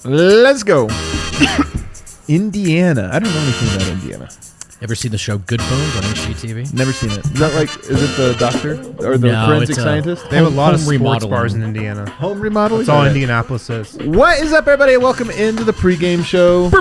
Let's go. Indiana. I don't know anything about Indiana. Ever seen the show Good Bones on HGTV? Never seen it. Is that like, is it the doctor or the forensic scientist? They have a lot of sports remodeling. bars in Indiana. Home remodeling? That's all Indianapolis is. What is up, everybody? Welcome into the pregame show.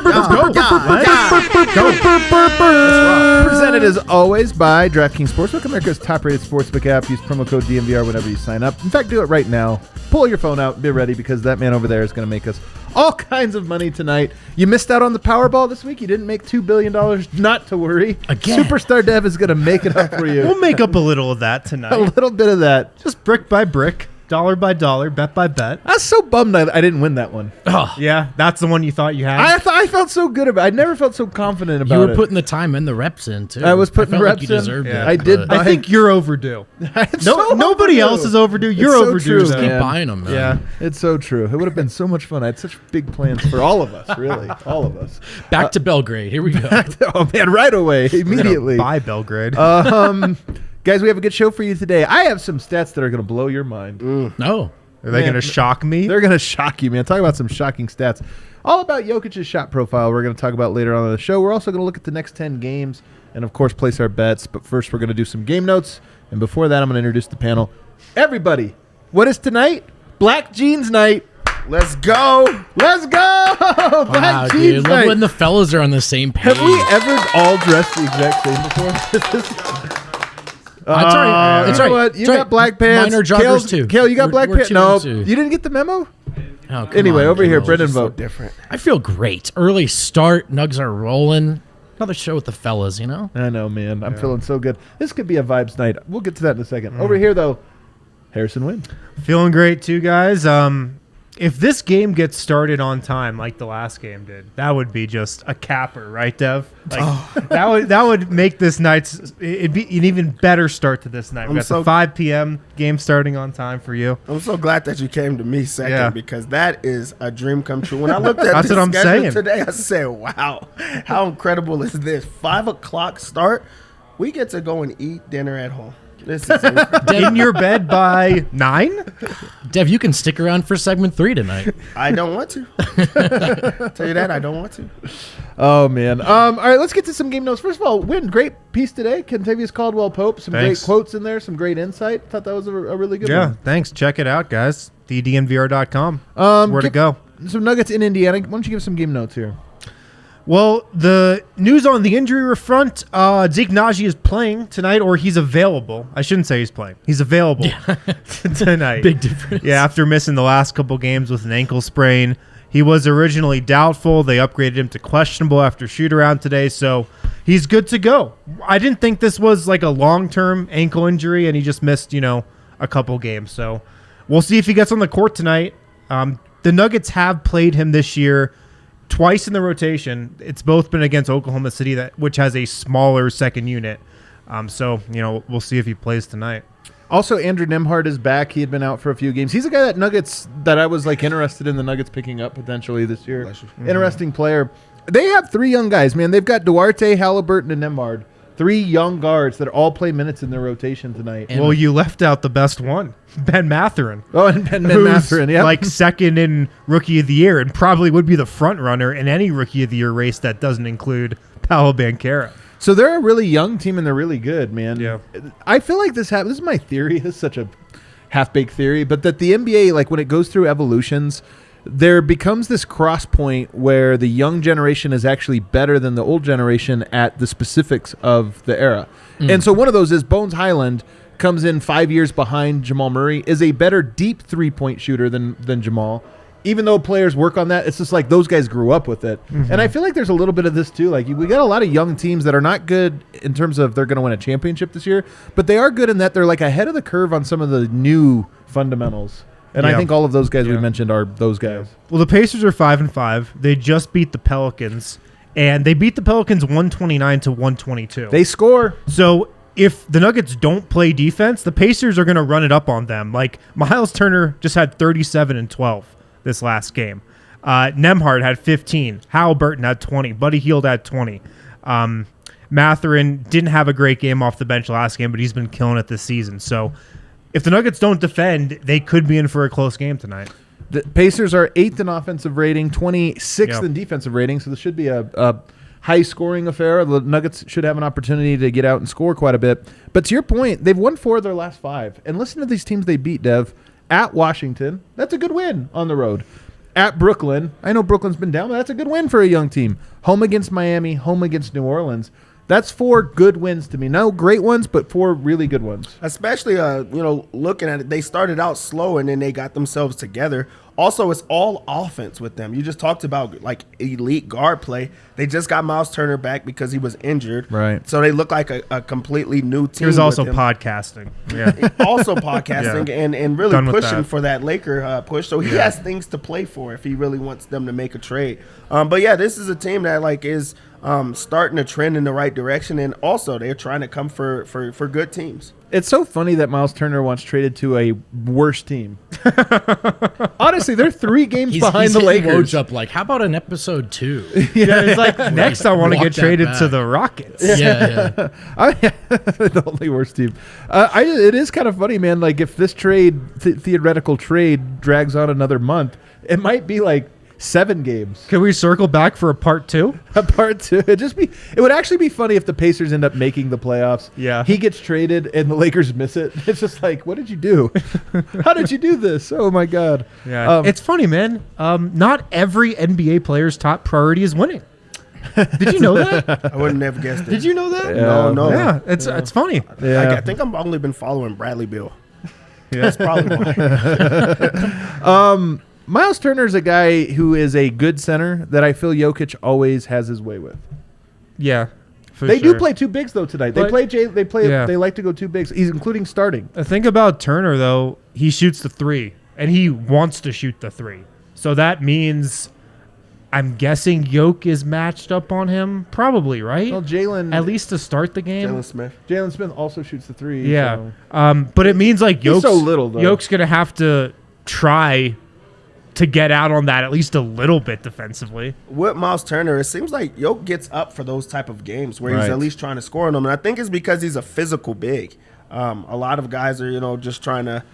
Presented as always by DraftKings Sportsbook, America's top-rated sportsbook app. Use promo code DNVR whenever you sign up. In fact, do it right now. Pull your phone out and be ready because that man over there is going to make us all kinds of money tonight. You missed out on the Powerball this week. You didn't make $2 billion. Not to worry. Again. Superstar Dev is going to make it up for you. We'll make up a little of that tonight. A little bit of that. Just brick by brick, dollar by dollar, bet by bet. I was so bummed I didn't win that one. Oh, Yeah, that's the one you thought you had. I felt so good about it. I never felt so confident about it. you were putting the time and the reps in, too. I was putting felt reps like you in. deserved Yeah. it. I did. I think you're overdue. It's so Nobody overdue. else is overdue. You're It's so overdue. true, though. Keep man. buying them, man. Yeah. It's so true. It would have been so much fun. I had such big plans for all of us, really. All of us. Back to Belgrade. Here we go. Oh, man, right away. Immediately. Bye, Belgrade. Guys, we have a good show for you today. I have some stats that are going to blow your mind. No. Are they man, going to shock me? They're going to shock you, man. Talk about some shocking stats. All about Jokic's shot profile we're going to talk about later on in the show. We're also going to look at the next 10 games and, of course, place our bets. But first, we're going to do some game notes. And before that, I'm going to introduce the panel. Everybody, what is tonight? Black Jeans Night. Let's go. Let's go! Wow, Black dude. Jeans Love Night. when the fellas are on the same page. Have we ever all dressed the exact same before? That's all right. That's You know right. what? You That's got right. black pants. Mine are joggers, too. Kale, you got black We're pants? 2 No, and 2. you didn't get the memo? Oh, come Anyway, on, over here, Bill. Brendan So Vogt. different. I feel great. Early start. Nugs are rolling. Another show with the fellas, you know? I know, man. I'm feeling so good. This could be a vibes night. We'll get to that in a second. Over here, though, Harrison Wynn. Feeling great, too, guys. If this game gets started on time like the last game did, that would be just a capper, right, Dev? Like, that would make this night's it'd be an even better start to this night. We got the 5 p.m. game starting on time for you. I'm so glad that you came to me second Yeah. because that is a dream come true. When I looked at That's the what I'm schedule saying. today, I said, wow, how incredible is this? 5 o'clock start. We get to go and eat dinner at home. This is incredible. In your bed by 9? Dev, you can stick around for segment 3 tonight. I don't want to. Tell you that, I don't want to. Oh, man. All right, let's get to some game notes. First of all, Wynn, great piece today. Kentavious Caldwell-Pope. Some Thanks. great quotes in there. Some great insight. Thought that was a really good Yeah, one. thanks. Check it out, guys. DNVR.com. Where to give- go. Some Nuggets in Indiana. Why don't you give some game notes here? Well, the news on the injury front, Zeke Naji is playing tonight, or he's available. I shouldn't say he's playing. He's available tonight. Big difference. Yeah, after missing the last couple games with an ankle sprain. He was originally doubtful. They upgraded him to questionable after shoot-around today, so he's good to go. I didn't think this was like a long-term ankle injury, and he just missed, a couple games. So we'll see if he gets on the court tonight. The Nuggets have played him this year twice in the rotation. It's both been against Oklahoma City, which has a smaller second unit. So we'll see if he plays tonight. Also, Andrew Nembhard is back. He had been out for a few games. He's a guy that I was interested in the Nuggets picking up potentially this year. Mm-hmm. Interesting player. They have 3 young guys, man. They've got Duarte, Halliburton, and Nembhard. 3 young guards that all play minutes in their rotation tonight. And- Well, you left out the best one, Ben Mathurin. Oh, and Ben Who's Mathurin, yeah. like second in Rookie of the Year and probably would be the front runner in any Rookie of the Year race that doesn't include Paolo Banchero. So they're a really young team, and they're really good, man. Yeah. I feel like this is my theory. This is such a half-baked theory, but that the NBA, like when it goes through evolutions, there becomes this cross point where the young generation is actually better than the old generation at the specifics of the era. And so one of those is Bones Highland comes in 5 years behind Jamal Murray, is a better deep three-point shooter than Jamal. Even though players work on that, it's just like those guys grew up with it. And I feel like there's a little bit of this too. Like we got a lot of young teams that are not good in terms of they're going to win a championship this year, but they are good in that they're like ahead of the curve on some of the new fundamentals. And I Yeah. think all of those guys we mentioned are those guys. Well, the Pacers are 5-5. They just beat the Pelicans, and they beat the Pelicans 129-122. They score. So if the Nuggets don't play defense, the Pacers are going to run it up on them. Like Miles Turner just had 37 and 12 this last game. Nembhard had 15. Halliburton had 20. Buddy Hield had 20. Mathurin didn't have a great game off the bench last game, but he's been killing it this season. So if the Nuggets don't defend, they could be in for a close game tonight. The Pacers are 8th in offensive rating, 26th in defensive rating, so this should be a high-scoring affair. The Nuggets should have an opportunity to get out and score quite a bit. But to your point, they've won 4 of their last 5. And listen to these teams they beat, Dev. At Washington, that's a good win on the road. At Brooklyn, I know Brooklyn's been down, but that's a good win for a young team. Home against Miami, home against New Orleans. That's 4 good wins to me. No great ones, but 4 really good ones. Especially, looking at it, they started out slow and then they got themselves together. Also, it's all offense with them. You just talked about like elite guard play. They just got Miles Turner back because he was injured. Right. So they look like a completely new team. He was also with him. podcasting. Yeah. Also podcasting and really Done with pushing that. for that Laker push. So he has things to play for if he really wants them to make a trade. But yeah, this is a team that like is starting to trend in the right direction, and also they're trying to come for good teams. It's so funny that Miles Turner once traded to a worse team. Honestly, they're 3 games behind the Lakers. Woj up like, how about an episode 2? Yeah, it's like next I want to Walk get that traded back. to the Rockets. Yeah. The only worst team. It is kind of funny, man. Like if this theoretical trade drags on another month, it might be like 7 games. Can we circle back for a part 2? A part 2. It would actually be funny if the Pacers end up making the playoffs. Yeah. He gets traded and the Lakers miss it. It's just like, what did you do? How did you do this? Oh my God. Yeah. It's funny, man. Not every NBA player's top priority is winning. Did you know that? I would have never guessed it. Did you know that? Yeah. No. Yeah, it's funny. Yeah. I think I've only been following Bradley Beal. Yeah. That's probably why. Miles Turner is a guy who is a good center that I feel Jokic always has his way with. Yeah. For They sure. do play 2 bigs though tonight. But- They like to go 2 bigs. He's including starting. The thing about Turner, though, he shoots the 3, and he wants to shoot the 3. So that means, I'm guessing Jokic is matched up on him, probably, right? Well, Jalen At least to start the game. Jalen Smith. Smith also shoots the 3. Yeah. so- But it means like He's Jokic's so little, though. Jokic's going to have to try to get out on that at least a little bit defensively. With Miles Turner, it seems like Jokic gets up for those type of games where he's Right. at least trying to score on them. And I think it's because he's a physical big. A lot of guys are, just trying to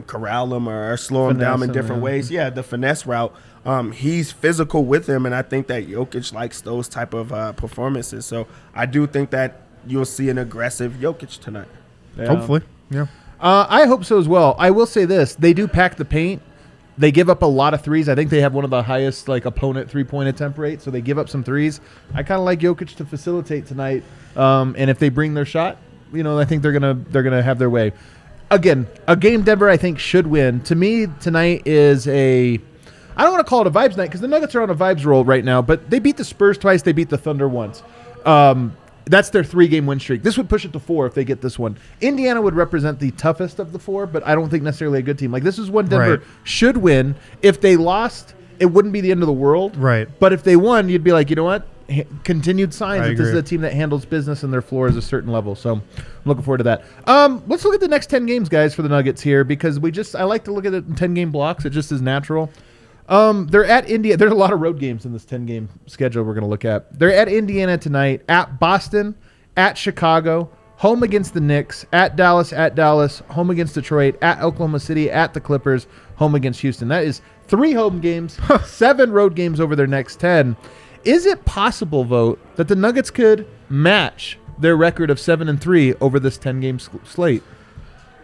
corral him or slow him down in Finesse him, different yeah. ways. Yeah, the finesse route. He's physical with him, and I think that Jokic likes those type of performances. So I do think that you'll see an aggressive Jokic tonight. Yeah. Hopefully. Yeah. I hope so as well. I will say this. They do pack the paint. They give up a lot of threes. I think they have one of the highest opponent 3-point attempt rate, so they give up some threes. I kind of like Jokic to facilitate tonight. And if they bring their shot, I think they're gonna have their way. Again, a game Denver I think should win. To me, tonight is I don't want to call it a vibes night because the Nuggets are on a vibes roll right now, but they beat the Spurs twice. They beat the Thunder once. That's their 3-game win streak. This would push it to 4 if they get this one. Indiana would represent the toughest of the 4, but I don't think necessarily a good team. This is one Denver Right. should win. If they lost, it wouldn't be the end of the world. Right. But if they won, you'd be like, you know what? Continued signs I that this is agree. a team that handles business and their floor is a certain level. So I'm looking forward to that. Let's look at the next 10 games, guys, for the Nuggets here because I like to look at it in 10-game blocks. It just is natural. They're at India. There's a lot of road games in this 10-game schedule we're going to look at. They're at Indiana tonight, at Boston, at Chicago, home against the Knicks, at Dallas, home against Detroit, at Oklahoma City, at the Clippers, home against Houston. That is 3 home games, 7 road games over their next 10. Is it possible, Vogt, that the Nuggets could match their record of 7-3 over this 10-game slate?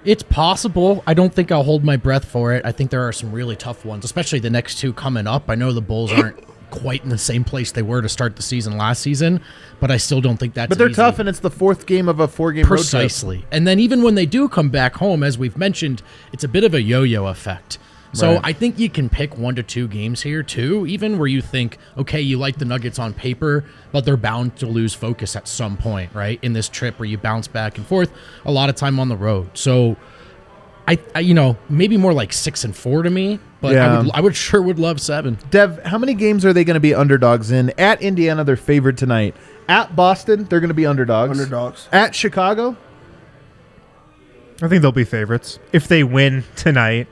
It's possible. I don't think I'll hold my breath for it. I think there are some really tough ones, especially the next 2 coming up. I know the Bulls aren't quite in the same place they were to start the season last season, but I still don't think that's But they're easy. tough, and it's the 4th game of a 4-game road trip. Precisely. And then even when they do come back home, as we've mentioned, it's a bit of a yo-yo effect. So Right. I think you can pick 1 to 2 games here too, even where you think, okay, you like the Nuggets on paper, but they're bound to lose focus at some point, right? In this trip where you bounce back and forth, a lot of time on the road. So I maybe more like 6-4 to me, but Yeah. I would love 7. Dev, how many games are they going to be underdogs in? At Indiana, they're favored tonight. At Boston, they're going to be underdogs. At Chicago, I think they'll be favorites if they win tonight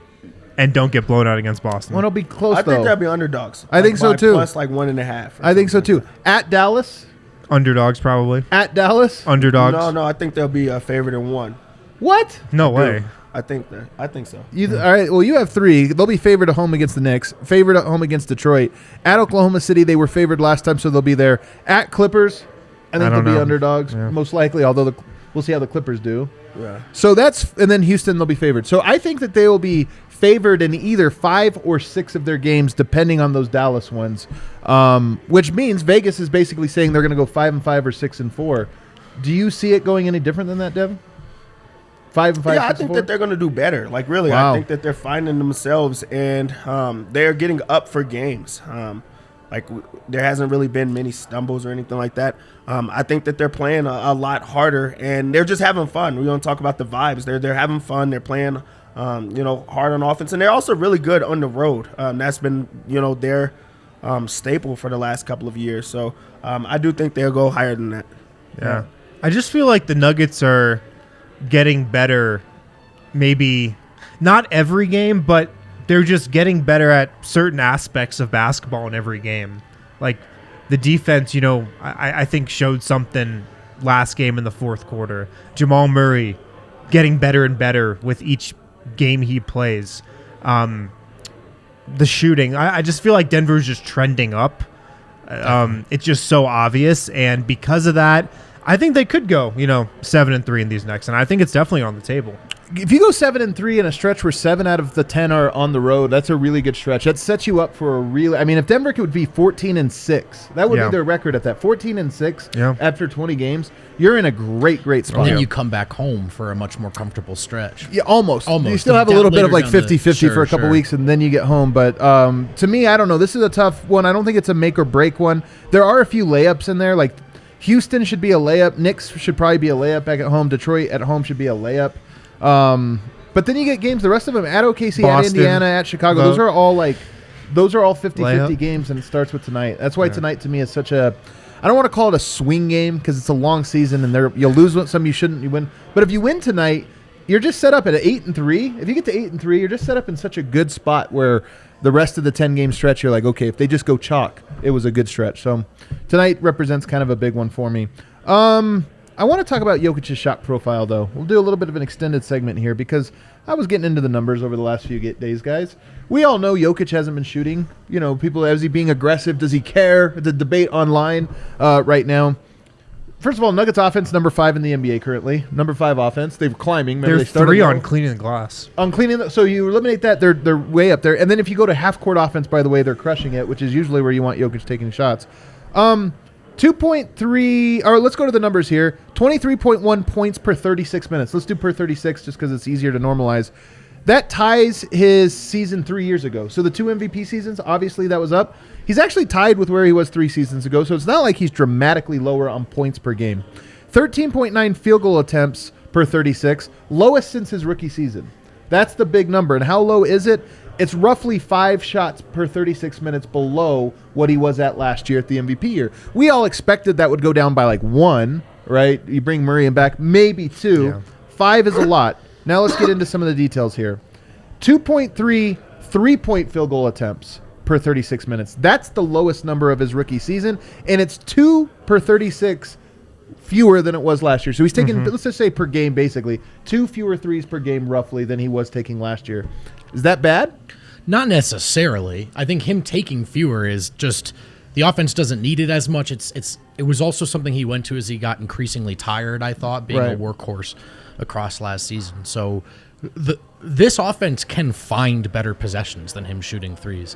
and don't get blown out against Boston. well, it'll be close, I though. think they'll be underdogs. I think so, by too. Plus 1.5. I think so, too. At Dallas, Underdogs, probably. at Dallas. Underdogs. No, I think they'll be a favorite in 1. What? No way. I think so. All right. Well, you have 3. They'll be favored at home against the Knicks. Favored at home against Detroit. At Oklahoma City, they were favored last time, so they'll be there. At Clippers, I think they'll be underdogs most likely. Although we'll see how the Clippers do. Yeah. So and then Houston, they'll be favored. So I think that they will be favored in either 5 or 6 of their games, depending on those Dallas ones. Which means Vegas is basically saying they're going to go 5-5 or 6-4. Do you see it going any different than that, Devin? 5-5. Yeah, I think that they're going to do better. Like, really, Wow. I think that they're finding themselves, and they're getting up for games. There hasn't really been many stumbles or anything like that. I think that they're playing a lot harder, and they're just having fun. We don't talk about the vibes. They're having fun. They're playing, hard on offense, and they're also really good on the road. That's been, their staple for the last couple of years. So I do think they'll go higher than that. Yeah. I just feel like the Nuggets are getting better, maybe not every game, but they're just getting better at certain aspects of basketball in every game. Like the defense, I think showed something last game in the fourth quarter. Jamal Murray getting better and better with each game he plays. The shooting, I just feel like Denver's just trending up. It's just so obvious, and because of that, I think they could go, 7-3 in these next, and I think it's definitely on the table. If you go 7-3 in a stretch where 7 out of the 10 are on the road, that's a really good stretch. That sets you up for a really. I mean, if Denver could be 14-6, that would be their record at that. 14-6 after 20 games, you're in a great spot. And then you come back home for a much more comfortable stretch. Yeah, almost. You still have a little bit of like 50-50 for a couple weeks, and then you get home. But to me, I don't know. This is a tough one. I don't think it's a make or break one. There are a few layups in there. Like Houston should be a layup. Knicks should probably be a layup back at home. Detroit at home should be a layup. But then you get games, the rest of them at OKC, Boston, at Indiana, at Chicago. Those are all 50-50 games, and it starts with tonight. That's why tonight to me is such a, I don't want to call it a swing game because it's a long season and you'll lose some you shouldn't, you win. But if you win tonight, you're just set up at 8-3. If you get to 8-3, you're just set up in such a good spot where the rest of the 10-game stretch, you're like, okay, if they just go chalk, it was a good stretch. So tonight represents kind of a big one for me. I want to talk about Jokic's shot profile, though. We'll do a little bit of an extended segment here because I was getting into the numbers over the last few days, guys. We all know Jokic hasn't been shooting. People, is he being aggressive? Does he care? The debate online right now. First of all, Nuggets offense, number 5 in the NBA currently. Number 5 offense. They're climbing. Remember, they're 3 on cleaning the glass. On cleaning, so you eliminate that, they're way up there. And then if you go to half-court offense, by the way, they're crushing it, which is usually where you want Jokic taking shots. 2.3, or let's go to the numbers here. 23.1 points per 36 minutes. Let's do per 36 just because it's easier to normalize. That ties his season 3 years ago. So the 2 MVP seasons, obviously that was up. He's actually tied with where he was 3 seasons ago, so it's not like he's dramatically lower on points per game. 13.9 field goal attempts per 36, lowest since his rookie season. That's the big number. And how low is it? It's roughly 5 shots per 36 minutes below what he was at last year at the MVP year. We all expected that would go down by like 1, right? You bring Murray in back, maybe 2. Yeah. 5 is a lot. Now let's get into some of the details here. 2.3 3-point field goal attempts per 36 minutes. That's the lowest number of his rookie season, and it's 2 per 36 fewer than it was last year. So he's taking, let's just say per game, basically, 2 fewer threes per game roughly than he was taking last year. Is that bad? Not necessarily. I think him taking fewer is just the offense doesn't need it as much. It was also something he went to as he got increasingly tired, I thought, being a workhorse across last season. So this offense can find better possessions than him shooting threes.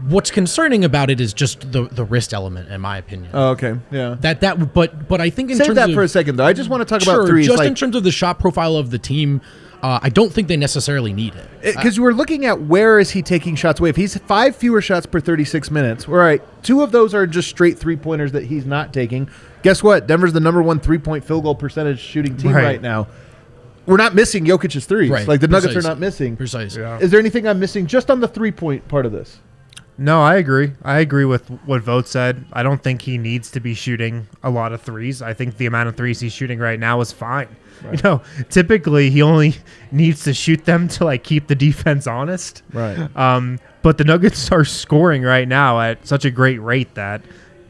What's concerning about it is just the wrist element, in my opinion. Oh, okay, yeah. But I think in Save terms that of, for a second, though. I just want to talk about threes. Just in terms of the shot profile of the team, I don't think they necessarily need it. Because we're looking at where is he taking shots away. If he's 5 fewer shots per 36 minutes, all right, 2 of those are just straight three-pointers that he's not taking. Guess what? Denver's the number 1 3-point field goal percentage shooting team right now. We're not missing Jokic's threes. Right. Like the Nuggets are not missing. Precisely. Yeah. Is there anything I'm missing just on the 3-point part of this? No, I agree. I agree with what Vogt said. I don't think he needs to be shooting a lot of threes. I think the amount of threes he's shooting right now is fine. Right. Typically he only needs to shoot them to like keep the defense honest. Right. But the Nuggets are scoring right now at such a great rate that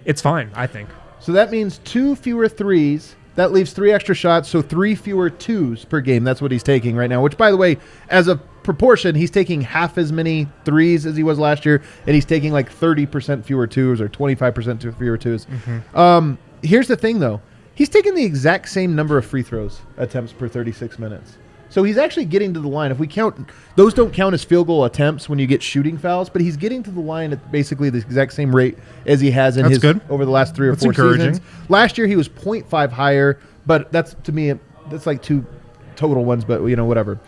it's fine, I think. So that means 2 fewer threes That leaves 3 extra shots, so 3 fewer twos per game. That's what he's taking right now, which, by the way, as a proportion, he's taking half as many threes as he was last year, and he's taking like 30% fewer twos or 25% fewer twos. Here's the thing, though. He's taking the exact same number of free throws attempts per 36 minutes. So he's actually getting to the line. If we count, those don't count as field goal attempts when you get shooting fouls, but he's getting to the line at basically the exact same rate as he has in over the last 3 or 4 seasons. Last year he was 0.5 higher, but that's, to me, that's like 2 total ones, but whatever.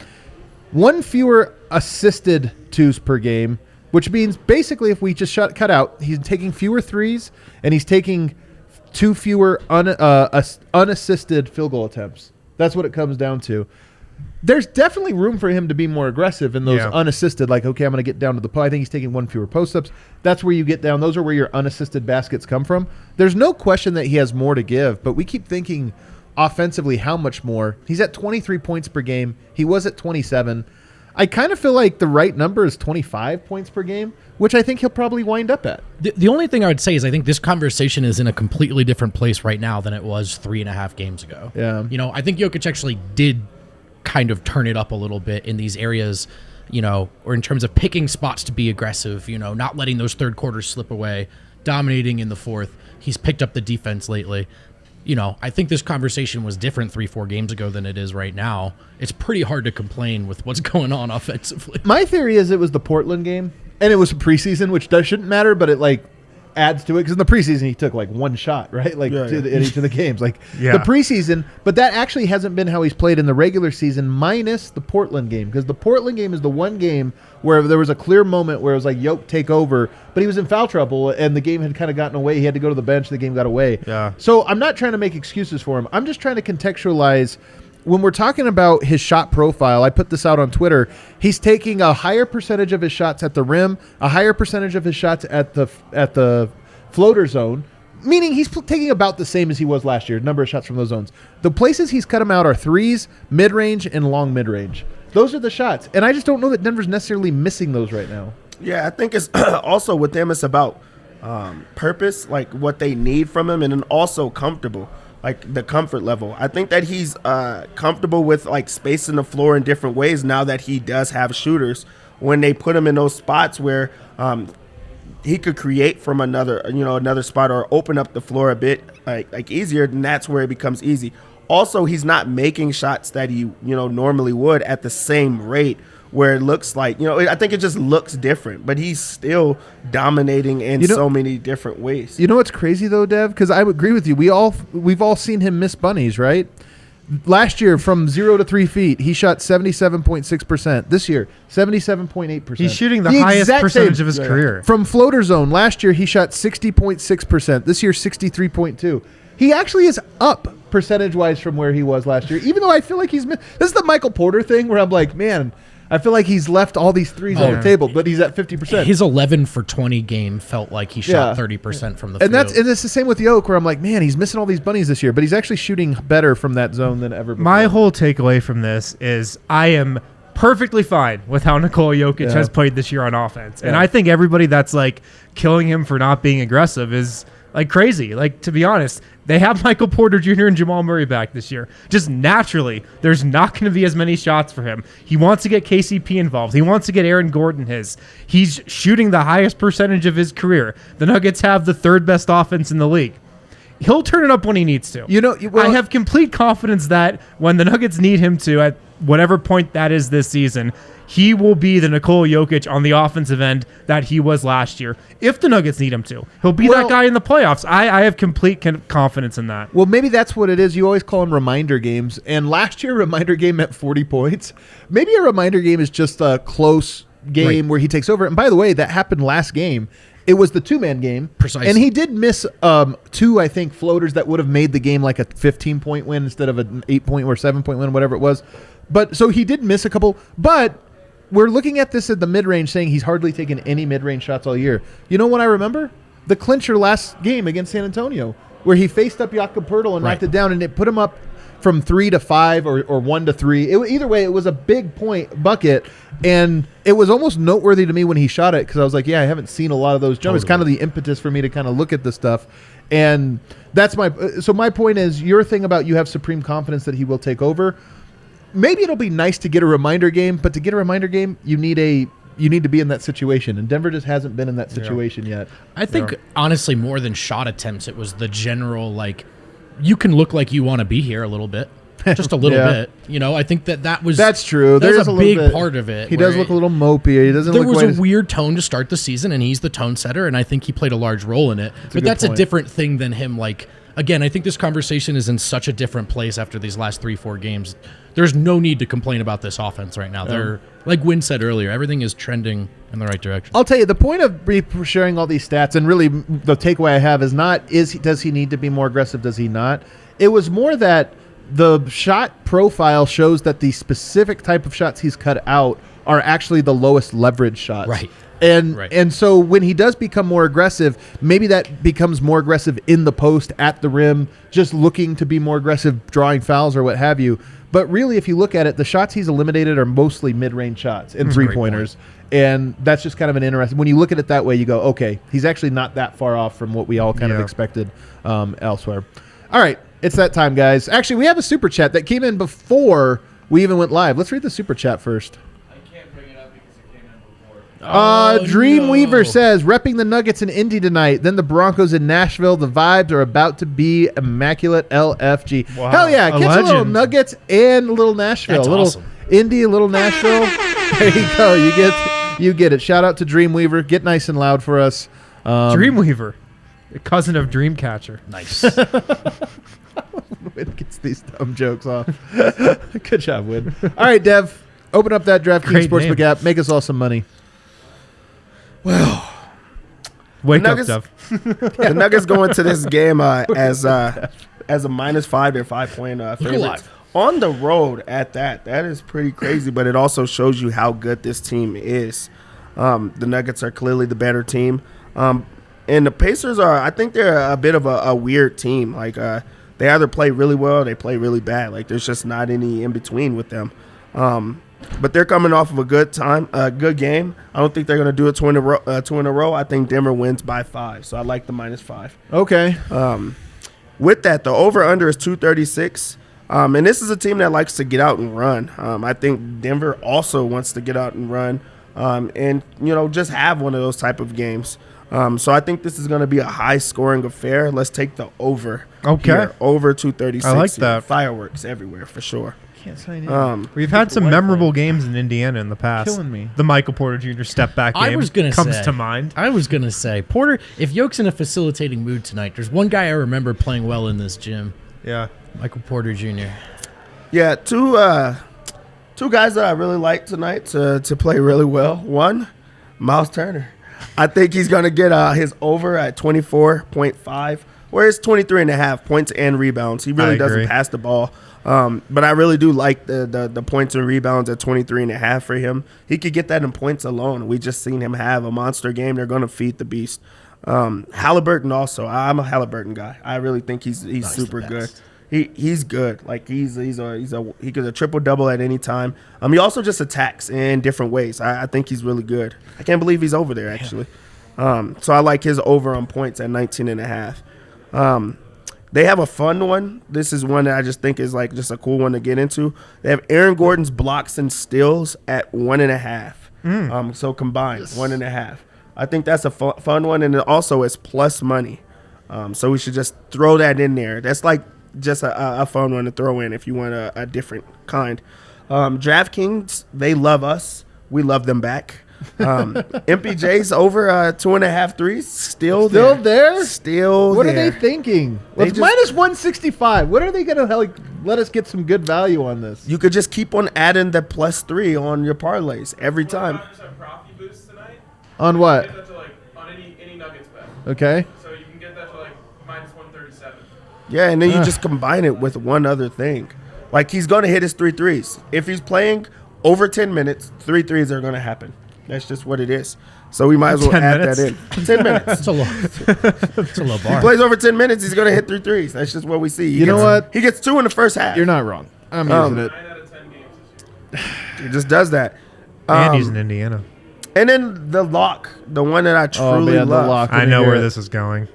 1 fewer assisted twos per game, which means basically if we just cut out, he's taking fewer threes and he's taking 2 fewer unassisted field goal attempts. That's what it comes down to. There's definitely room for him to be more aggressive in those unassisted, like, okay, I'm going to get down to the post. I think he's taking 1 fewer post-ups. That's where you get down. Those are where your unassisted baskets come from. There's no question that he has more to give, but we keep thinking offensively how much more. He's at 23 points per game. He was at 27. I kind of feel like the right number is 25 points per game, which I think he'll probably wind up at. The only thing I would say is I think this conversation is in a completely different place right now than it was 3.5 games ago. Yeah. I think Jokic actually did kind of turn it up a little bit in these areas, or in terms of picking spots to be aggressive, not letting those third quarters slip away, dominating in the fourth. He's picked up the defense lately. I think this conversation was different 3-4 games ago than it is right now. It's pretty hard to complain with what's going on offensively. My theory is it was the Portland game, and it was a preseason, which shouldn't matter, but it adds to it, because in the preseason he took 1 shot, right? In each of the games, the preseason. But that actually hasn't been how he's played in the regular season, minus the Portland game, because the Portland game is the one game where there was a clear moment where it was like, Yoke, take over, but he was in foul trouble and the game had kind of gotten away. He had to go to the bench. The game got away. Yeah. So I'm not trying to make excuses for him. I'm just trying to contextualize. When we're talking about his shot profile, I put this out on Twitter. He's taking a higher percentage of his shots at the rim, a higher percentage of his shots at the floater zone, meaning he's taking about the same as he was last year, number of shots from those zones. The places he's cut them out are threes, mid-range, and long mid-range. Those are the shots, and I just don't know that Denver's necessarily missing those right now. Yeah, I think it's also with them, it's about purpose, what they need from him, and then also comfortable. The comfort level. I think that he's comfortable with spacing the floor in different ways now that he does have shooters. When they put him in those spots where he could create from another spot or open up the floor a bit easier, then that's where it becomes easy. Also, he's not making shots that he normally would at the same rate, where it looks like, I think it just looks different, but he's still dominating in so many different ways. You know what's crazy though, Dev? Because I would agree with you. We've all seen him miss bunnies, right? Last year, from 0 to 3 feet, he shot 77.6%. This year, 77.8%. He's shooting the highest percentage of his career. From floater zone, last year he shot 60.6%. This year, 63.2%. He actually is up percentage-wise from where he was last year, even though I feel like he's missed. This is the Michael Porter thing where I'm like, man, I feel like he's left all these threes on the table, but he's at 50%. His 11 for 20 game felt like he shot 30% from the field. And it's the same with Yoke, where I'm like, man, he's missing all these bunnies this year, but he's actually shooting better from that zone than ever before. My whole takeaway from this is I am perfectly fine with how Nikola Jokic has played this year on offense. And I think everybody that's killing him for not being aggressive is crazy. To be honest, they have Michael Porter Jr. and Jamal Murray back this year. Just naturally, there's not going to be as many shots for him. He wants to get KCP involved. He wants to get Aaron Gordon his. He's shooting the highest percentage of his career. The Nuggets have the 3rd best offense in the league. He'll turn it up when he needs to. I have complete confidence that when the Nuggets need him to, at whatever point that is this season, he will be the Nikola Jokic on the offensive end that he was last year. If the Nuggets need him to, he'll be that guy in the playoffs. I have complete confidence in that. Well, maybe that's what it is. You always call them reminder games. And last year, a reminder game meant 40 points. Maybe a reminder game is just a close game where he takes over. And by the way, that happened last game. It was the 2-man game. Precisely. And he did miss 2, I think, floaters that would have made the game like a 15-point win instead of an 8-point or 7-point win, whatever it was. But so he did miss a couple. But we're looking at this at the mid-range saying he's hardly taken any mid-range shots all year. You know what I remember? The clincher last game against San Antonio, where he faced up Jakob Poeltl and knocked it down, and it put him up from 3 to 5 or 1 to 3. Either way, it was a big point bucket, and it was almost noteworthy to me when he shot it because I was like, yeah, I haven't seen a lot of those jumpers. It's kind of the impetus for me to kind of look at this stuff, and that's my point is your thing about you have supreme confidence that he will take over. Maybe it'll be nice to get a reminder game, but to get a reminder game, you need to be in that situation, and Denver just hasn't been in that situation yet. I think, honestly, more than shot attempts, it was the general, like, you can look like you want to be here a little bit. Just a little bit. You know, I think that was... That's true. There's a big part of it. He does look a little mopey. He doesn't there look was a weird tone to start the season, and he's the tone setter, and I think he played a large role in it. But that's a different thing than him, like... Again, I think this conversation is in such a different place after these last 3-4 games. There's no need to complain about this offense right now. They're, like Wynn said earlier, everything is trending in the right direction. I'll tell you, the point of sharing all these stats, and really the takeaway I have is not, does he need to be more aggressive, does he not? It was more that the shot profile shows that the specific type of shots he's cut out are actually the lowest leverage shots. Right. And so when he does become more aggressive, maybe that becomes more aggressive in the post, at the rim, just looking to be more aggressive, drawing fouls or what have you. But really, if you look at it, the shots he's eliminated are mostly mid-range shots and three-pointers. And that's just kind of an interesting – when you look at it that way, you go, okay, he's actually not that far off from what we all kind of expected elsewhere. All right, it's that time, guys. Actually, we have a super chat that came in before we even went live. Let's read the super chat first. Dreamweaver says, repping the Nuggets in Indy tonight, then the Broncos in Nashville. The vibes are about to be immaculate. LFG. Wow. Hell yeah. Catch a little Nuggets and a little Nashville. That's a little awesome. Indy, a little Nashville. There you go. You get it. Shout out to Dreamweaver. Get nice and loud for us. Dreamweaver, a cousin of Dreamcatcher. Nice. Win gets these dumb jokes off. Good job, Win. All right, Dev. Open up that DraftKings Sportsbook app. Make us all some money. Well, wake up, Dev. The Nuggets go into this game as a -5. They're 5-point favorites on the road. At that is pretty crazy. But it also shows you how good this team is. The Nuggets are clearly the better team, and the Pacers are. I think they're a bit of a weird team. Like they either play really well, or they play really bad. Like there's just not any in between with them. But they're coming off of a good game. I don't think they're going to do it two in a row. I think Denver wins by 5, so I like the -5. Okay. With that, the over-under is 236, and this is a team that likes to get out and run. I think Denver also wants to get out and run, and just have one of those type of games. So I think this is going to be a high-scoring affair. Let's take the over. Okay. Here, over 236. I like that. Fireworks everywhere for sure. Can't sign in. We've had some memorable games in Indiana in the past. Killing me. The Michael Porter Jr. step back game comes to mind. I was going to say, Porter, if Yoke's in a facilitating mood tonight, there's one guy I remember playing well in this gym. Yeah. Michael Porter Jr. Yeah, two guys that I really like tonight to play really well. One, Miles Turner. I think he's going to get his over at 24.5, or it's 23.5 points and rebounds. He really doesn't pass the ball. But I really do like the points and rebounds at 23.5 for him. He could get that in points alone. We just seen him have a monster game. They're going to feed the beast. Halliburton also. I'm a Halliburton guy. I really think he's super good. He's good. Like he could a triple double at any time. He also just attacks in different ways. I think he's really good. I can't believe he's over there actually. So I like his over on points at 19.5. They have a fun one. This is one that I just think is like just a cool one to get into. They have Aaron Gordon's blocks and steals at 1.5. So combined, 1.5. I think that's a fun one, and it also is plus money. So we should just throw that in there. That's like just a fun one to throw in if you want a different kind. DraftKings, they love us. We love them back. MPJ's over 2.5 threes. Still there. What are they thinking? Well, it's minus 165. What are they going to let us get some good value on this? You could just keep on adding the +3 on your parlays every time. Profit boost tonight. On what? Get that to on any Nuggets bet. Okay. So you can get that to minus 137. Yeah, and then you just combine it with one other thing. Like he's going to hit his 3 threes. If he's playing over 10 minutes, 3 threes are going to happen. That's just what it is. So we might as well 10 add minutes. that in. 10 minutes. It's a low, it's a low bar. Plays over 10 minutes, he's going to hit 3 threes. That's just what we see. You know what? He gets 2 in the first half. You're not wrong. I'm using it. 9 out of 10 games this year. He just does that. And he's in Indiana. And then the lock, the one that I truly man, the love. lock. I know hear where it. this is going.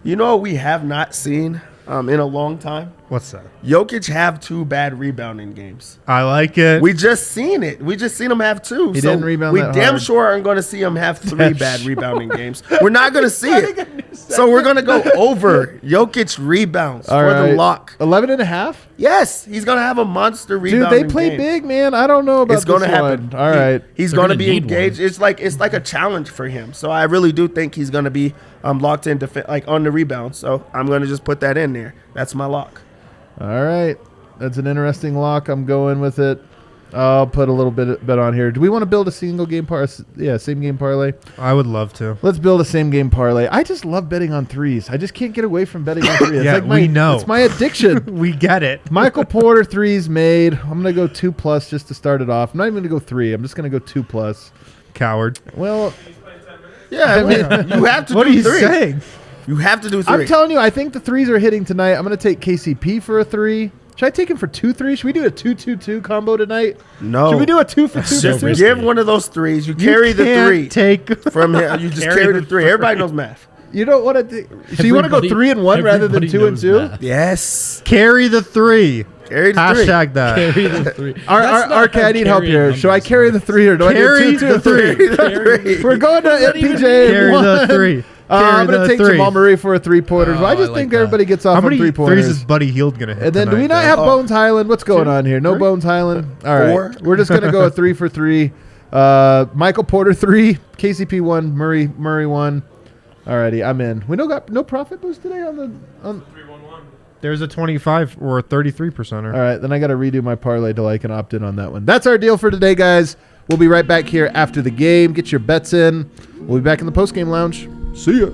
You know what we have not seen in a long time? What's that? Jokic have 2 bad rebounding games. I like it. We just seen it. We just seen him have 2. He didn't rebound We that damn hard. sure aren't going to see him have 3 bad rebounding games. We're not going to see it. So we're going to go over Jokic rebounds All for right. the lock. 11 and a half? Yes, he's going to have a monster Dude, rebounding they play game. big, man. I don't know about It's going to this happen. one. All right. He's They're going to gonna be need engaged. one. It's like a challenge for him. So I really do think he's going to be locked in like on the rebound. So I'm going to just put that in there. That's my lock. All right. That's an interesting lock. I'm going with it. I'll put a little bit on here. Do we want to build a single game same game parlay? I would love to. Let's build a same game parlay. I just love betting on threes. I just can't get away from betting on threes. It's Yeah, like we know. It's my addiction. We get it. Michael Porter threes made. I'm gonna go 2+ just to start it off. I'm not even gonna go 3. I'm just gonna go 2+. Coward. Well, He's playing 10 minutes. Yeah, I mean, you have to What do are you 3. saying? You have to do 3. I'm telling you, I think the threes are hitting tonight. I'm gonna take KCP for a 3. Should I take him for 2 3s? Should we do a 2-2-2 combo tonight? No. Should we do a 2 for 2 so Just for 2? risky. give one of those 3s. You carry the Can't 3 Take from him. You just Carry carry the the 3. Everybody knows math. You don't want to. So you want to go Everybody- 3 and 1 rather than everybody 2 and knows 2? math. Yes. carry the 3. Carry the 3. Hashtag that. Carry the 3. RK, I need help here. Should I carry the 3 or do Carry I do 2 the 2 3? three. Carry. We're going to MPJ. Carry the 3. I'm going to take three. Jamal Murray for a 3-pointer. Oh, I just I think like that. everybody gets off How on many 3-pointers. threes is Buddy Hield gonna hit? And then do we tonight, not though? have Bones Highland? What's going on here? No Bones Highland. All right. 4. We're just going to go a 3 for 3. Michael Porter 3, KCP 1, Murray 1. Alrighty, I'm in. We got no profit boost today on. 3-1-1. There's a 25 or 33%er. All right, then I got to redo my parlay till I can opt in on that one. That's our deal for today, guys. We'll be right back here after the game. Get your bets in. We'll be back in the post-game lounge. See ya.